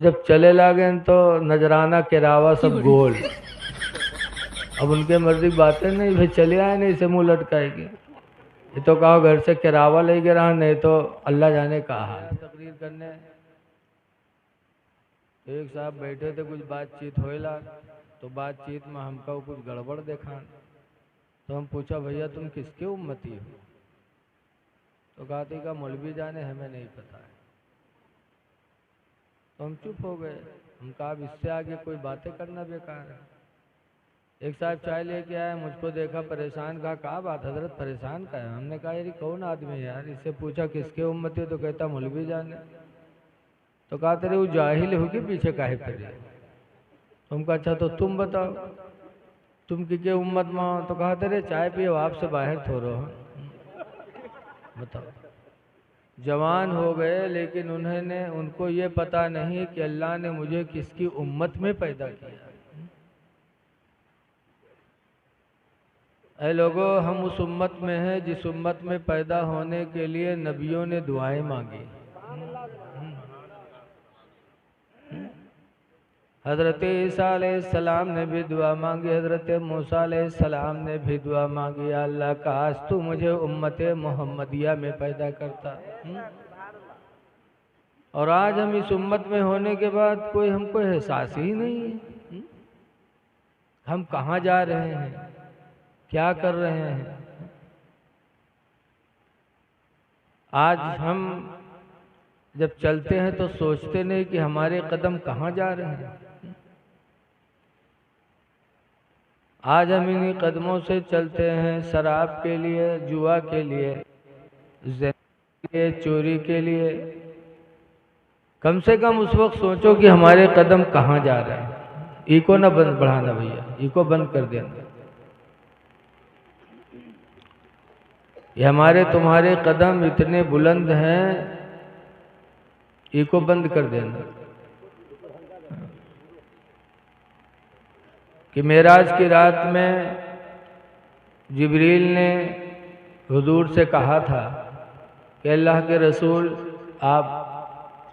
جب چلے لگے تو نجرانہ کراوا سب گول. اب ان کے مرضی باتیں نہیں بھائی چلے آئے نہیں اسے منہ لٹکائے گی. یہ تو کہا گھر سے کراوا لے کے رہا نہیں تو اللہ جانے کہا. تقریر کرنے ایک صاحب بیٹھے تھے کچھ بات چیت ہوئے لا تو بات چیت میں ہم کو کچھ گڑبڑ دیکھا تو ہم پوچھا بھیا تم کس کے امتی ہو تو کہتے کہ مولوی جانے ہمیں نہیں پتا ہے. تو ہم چپ ہو گئے. ہم کہا اب اس سے آگے کوئی باتیں کرنا بیکار ہے. ایک صاحب چائے لے کے آئے مجھ کو دیکھا پریشان. کہا بات حضرت پریشان کا ہے. ہم نے کہا یہ کون آدمی ہے یار. اس سے پوچھا کس کے امتی تو کہتا مولوی جانے. تو کہا تیرے وہ جاہل ہو کے پیچھے کاہے پھر رہے. تم کا اچھا تو تم بتاؤ تم کی امت میں ہو. تو کہا تیرے چائے پیو آپ سے باہر تھوڑو ہو. بتاؤ جوان ہو گئے لیکن ان کو یہ پتا نہیں کہ اللہ نے مجھے کس کی امت میں پیدا کیا. اے لوگو ہم اس امت میں ہیں جس امت میں پیدا ہونے کے لیے نبیوں نے دعائیں مانگی. حضرت عیسیٰ علیہ السلام نے بھی دعا مانگی. حضرت موسیٰ علیہ السلام نے بھی دعا مانگی یا اللہ کاش تو مجھے امت محمدیہ میں پیدا کرتا. اور آج ہم اس امت میں ہونے کے بعد کوئی ہم کو احساس ہی نہیں ہے. ہم کہاں جا رہے ہیں کیا کر رہے ہیں. آج ہم جب چلتے ہیں تو سوچتے نہیں کہ ہمارے قدم کہاں جا رہے ہیں. آج ہم انہی قدموں سے چلتے ہیں شراب کے لیے جوا کے لیے زنا کے لیے چوری کے لیے. کم سے کم اس وقت سوچو کہ ہمارے قدم کہاں جا رہے ہیں. ایکو نہ بڑھانا بھیا ایکو بند کر دینا. یہ ہمارے تمہارے قدم اتنے بلند ہیں ایکو بند کر دینا. کہ معراج کی رات میں جبریل نے حضور سے کہا تھا کہ اللہ کے رسول آپ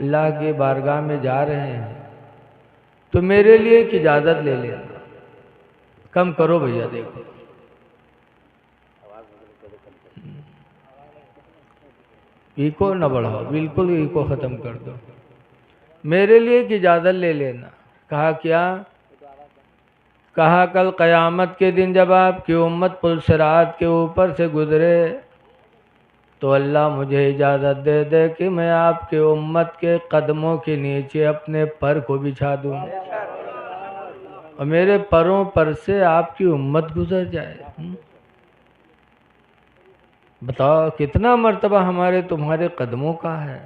اللہ کی بارگاہ میں جا رہے ہیں تو میرے لیے ایک اجازت لے لینا. کم کرو بھیا دیکھو ایکو نہ بڑھاؤ بالکل ایکو ختم کر دو. میرے لیے ایک اجازت لے لینا. کہا کیا؟ کہا کل قیامت کے دن جب آپ کی امت پل صراط کے اوپر سے گزرے تو اللہ مجھے اجازت دے دے کہ میں آپ کے امت کے قدموں کے نیچے اپنے پر کو بچھا دوں اور میرے پروں پر سے آپ کی امت گزر جائے. بتاؤ کتنا مرتبہ ہمارے تمہارے قدموں کا ہے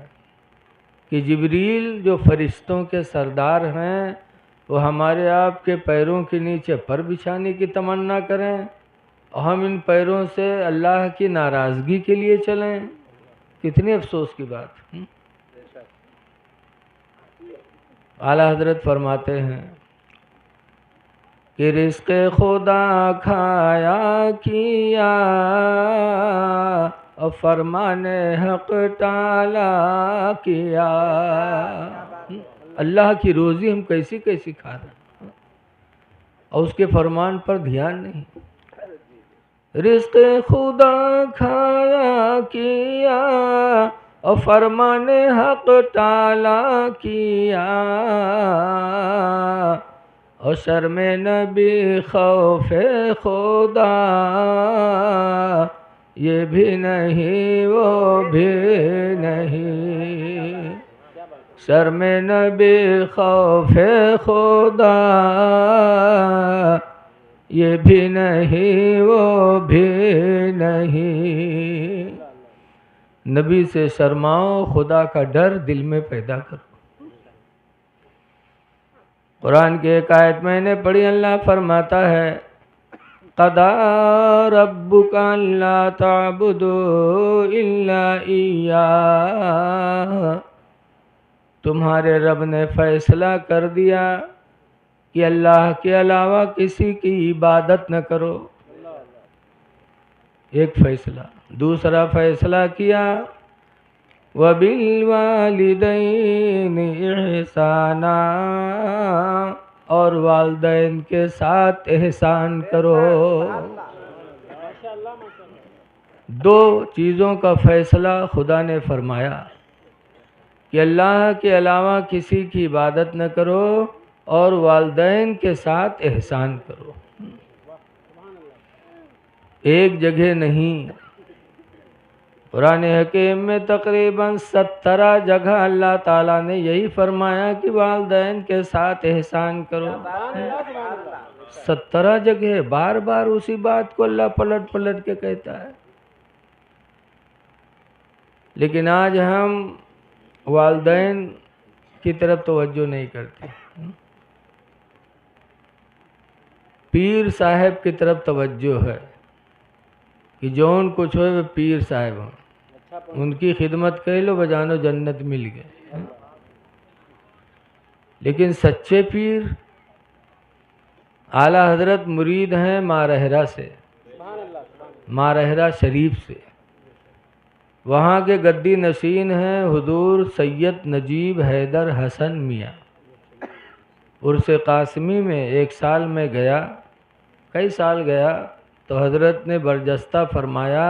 کہ جبریل جو فرشتوں کے سردار ہیں وہ ہمارے آپ کے پیروں کے نیچے پر بچھانے کی تمنا کریں اور ہم ان پیروں سے اللہ کی ناراضگی کے لیے چلیں. کتنی افسوس کی بات. اعلیٰ حضرت فرماتے ہیں کہ رزق خدا کھایا کیا اور فرمان حق ٹالا کیا. اللہ کی روزی ہم کیسی کیسی کھا رہے ہیں اور اس کے فرمان پر دھیان نہیں. رزق خدا کھایا کیا اور فرمان حق ٹالا کیا اور شرم نبی خوف خدا یہ بھی نہیں وہ بھی نہیں. شرم نبی خوف خدا یہ بھی نہیں وہ بھی نہیں. نبی سے شرماؤ خدا کا ڈر دل میں پیدا کرو. قرآن کی ایک آیت میں نے پڑھی. اللہ فرماتا ہے قضا ربک الا تعبدوا الا ایاہ. تمہارے رب نے فیصلہ کر دیا کہ اللہ کے علاوہ کسی کی عبادت نہ کرو. ایک فیصلہ. دوسرا فیصلہ کیا وبالوالدین احسانا، اور والدین کے ساتھ احسان کرو۔ دو چیزوں کا فیصلہ خدا نے فرمایا کہ اللہ کے علاوہ کسی کی عبادت نہ کرو اور والدین کے ساتھ احسان کرو۔ ایک جگہ نہیں، قرآن حکیم میں تقریباً 17 جگہ اللہ تعالیٰ نے یہی فرمایا کہ والدین کے ساتھ احسان کرو۔ 17 جگہ بار بار اسی بات کو اللہ پلٹ پلٹ کے کہتا ہے، لیکن آج ہم والدین کی طرف توجہ نہیں کرتے، پیر صاحب کی طرف توجہ ہے کہ جون کچھ ہوئے وہ پیر صاحب ہوں، ان کی خدمت کر لو بجانو جنت مل گئے۔ لیکن سچے پیر اعلیٰ حضرت مرید ہیں مارہرہ سے، مارہرہ شریف سے، وہاں کے گدی نشین ہیں حضور سید نجیب حیدر حسن میاں۔ عرس قاسمی میں ایک سال میں گیا، کئی سال گیا، تو حضرت نے برجستہ فرمایا،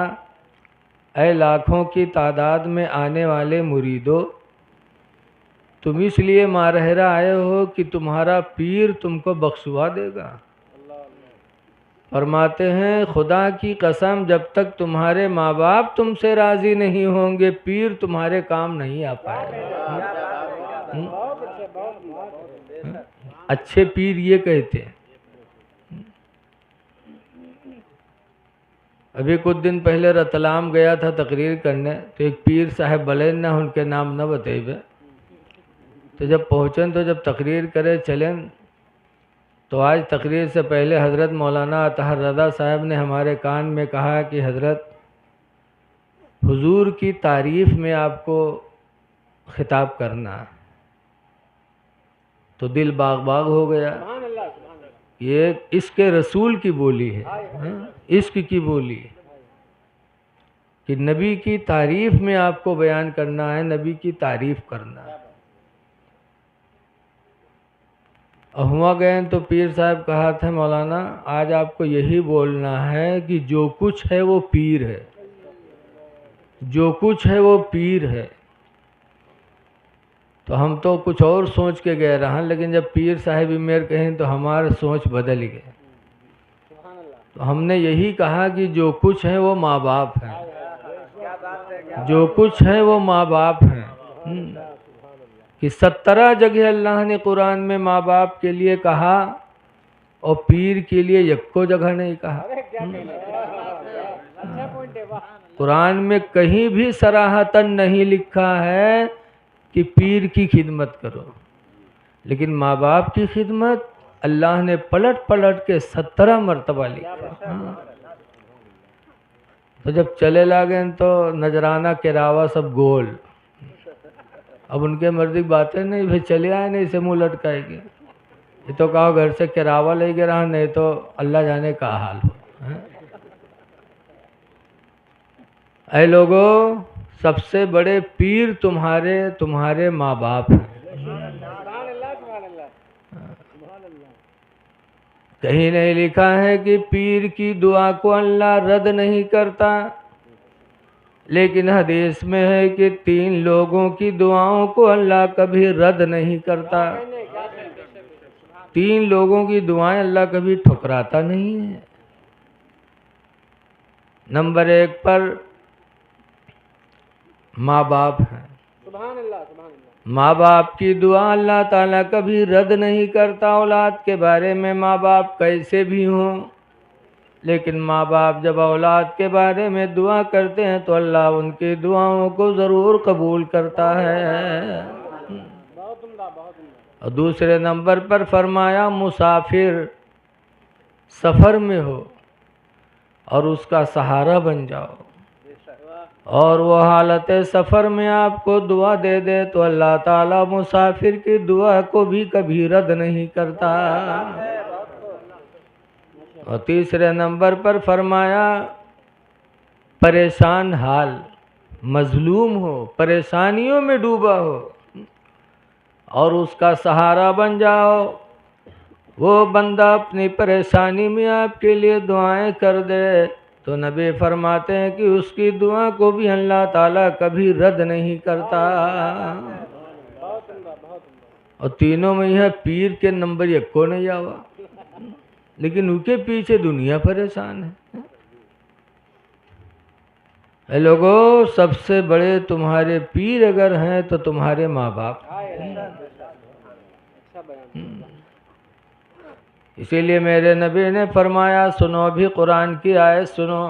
اے لاکھوں کی تعداد میں آنے والے مریدو، تم اس لیے مارہرہ آئے ہو کہ تمہارا پیر تم کو بخشوا دے گا۔ فرماتے ہیں خدا کی قسم جب تک تمہارے ماں باپ تم سے راضی نہیں ہوں گے پیر تمہارے کام نہیں آ پائے گا۔ اچھے پیر یہ کہتے ہیں۔ ابھی کچھ دن پہلے رتلام گیا تھا تقریر کرنے، تو ایک پیر صاحب بلین نہ ان کے نام نہ بتائیے، تو جب پہنچن تو جب تقریر کرے چلیں، تو آج تقریر سے پہلے حضرت مولانا اطہر رضا صاحب نے ہمارے کان میں کہا کہ حضرت حضور کی تعریف میں آپ کو خطاب کرنا، تو دل باغ باغ ہو گیا۔ یہ عشق رسول کی بولی ہے، عشق کی بولی کہ نبی کی تعریف میں آپ کو بیان کرنا ہے، نبی کی تعریف کرنا ہے۔ ہوا گئے تو پیر صاحب کہا تھا مولانا آج آپ کو یہی بولنا ہے کہ جو کچھ ہے وہ پیر ہے، جو کچھ ہے وہ پیر ہے۔ تو ہم تو کچھ اور سوچ کے گئے رہا، لیکن جب پیر صاحب امیر کہیں تو ہمارا سوچ بدل گئے۔ تو ہم نے یہی کہا کہ جو کچھ ہے وہ ماں باپ ہیں، جو کچھ ہے وہ ماں باپ ہیں، کہ 17 جگہ اللہ نے قرآن میں ماں باپ کے لیے کہا اور پیر کے لیے یکو جگہ نہیں کہا۔ قرآن میں کہیں بھی صراحتاً نہیں لکھا ہے کہ پیر کی خدمت کرو، لیکن ماں باپ کی خدمت اللہ نے پلٹ پلٹ کے 17 مرتبہ لکھا۔ تو جب چلے لاگے تو نجرانہ کراوا سب گول، اب ان کے مرضی باتیں نہیں، پھر چلے آئے نہیں اسے منہ لٹکائے گی، یہ تو کہا گھر سے کراوا لے کے رہا، نہیں تو اللہ جانے کا حال ہو۔ اے لوگو سب سے بڑے پیر تمہارے ماں باپ ہیں۔ کہیں نہیں لکھا ہے کہ پیر کی دعا کو اللہ رد نہیں کرتا، لیکن حدیث میں ہے کہ 3 لوگوں کی دعاؤں کو اللہ کبھی رد نہیں کرتا۔ 3 لوگوں کی دعائیں اللہ کبھی ٹھکراتا نہیں ہے۔ نمبر 1 پر ماں باپ ہیں۔ ماں باپ کی دعا اللہ تعالیٰ کبھی رد نہیں کرتا۔ اولاد کے بارے میں ماں باپ کیسے بھی ہوں، لیکن ماں باپ جب اولاد کے بارے میں دعا کرتے ہیں تو اللہ ان کی دعاؤں کو ضرور قبول کرتا ہے۔ اور دوسرے نمبر پر فرمایا مسافر سفر میں ہو اور اس کا سہارا بن جاؤ، اور وہ حالت سفر میں آپ کو دعا دے دے تو اللہ تعالیٰ مسافر کی دعا کو بھی کبھی رد نہیں کرتا۔ اور تیسرے نمبر پر فرمایا پریشان حال مظلوم ہو، پریشانیوں میں ڈوبا ہو اور اس کا سہارا بن جاؤ، وہ بندہ اپنی پریشانی میں آپ کے لیے دعائیں کر دے تو نبی فرماتے ہیں کہ اس کی دعا کو بھی اللہ تعالیٰ کبھی رد نہیں کرتا۔ اور تینوں میں یہ پیر کے نمبر 1 کو نہیں آوا، لیکن ان کے پیچھے دنیا پریشان ہے۔ اے لوگوں، سب سے بڑے تمہارے پیر اگر ہیں تو تمہارے ماں باپ، اسی لیے میرے نبی نے فرمایا، سنو بھی قرآن کی آیت سنو،